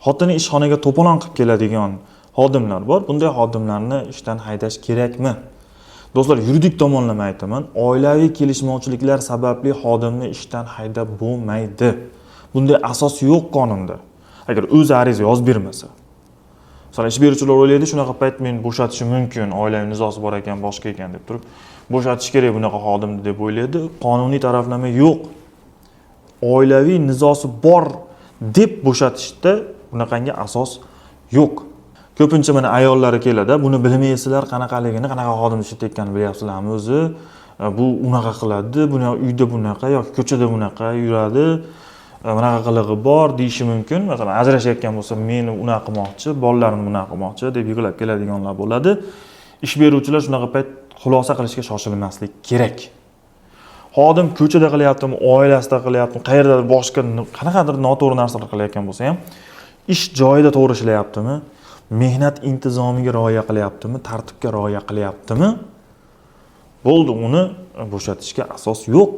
Xotini ishxonaga to'polon qilib keladigan xodimlar bor. Bunday xodimlarni ishdan haydash kerakmi? Do'stlar, yuridik tomonlama aytaman, oilaviy kelishmovchiliklar sababli xodimni ishdan haydab bo'lmaydi. Bunday asos yo'q qonunda. Agar o'zi ariza yozib bermasa. Masalan, ish beruvchilar o'ylaydi, shunaqa payt men bo'shatishim mumkin, oilaviy nizosi bor ekan, boshqa ekan deb turib, bo'shatish kerak bunaqa xodimni deb o'ylaydi. Qonuniy taraflama yo'q. Oilaviy nizosi bor deb bo'shatishda bunaqangi asos yo'q. Ko'pincha mana ayollari keladi, buni bilmaysizlar, qanaqaligini, qanaqa xodim ishlayotganini bilyapsizlarmi o'zi? Bu unaqa qiladi, buni uyda bunaqa yoki ko'chada bunaqa yuradi. Bunaqa qilig'i bor deyishi mumkin. Masalan, ajrashayotgan bo'lsa, meni unaqa qilmoqchi, bolalarimni bunaqa qilmoqchi deb yig'lab keladiganlar bo'ladi. Ish beruvchilar shunaqa payt xulosa qilishga shoshilmaslik kerak. Xodim ko'chada qilyaptimi, oilasida qilyaptimi, qayerdadir boshqa qanaqadir noto'g'ri narsalar qilayotgan bo'lsa ham, ish joyida to'g'ri ishlayaptimi, mehnat intizomiga rioya qilyaptimi, tartibga rioya qilyaptimi? Bo'ldi, uni bo'shatishga asos yo'q.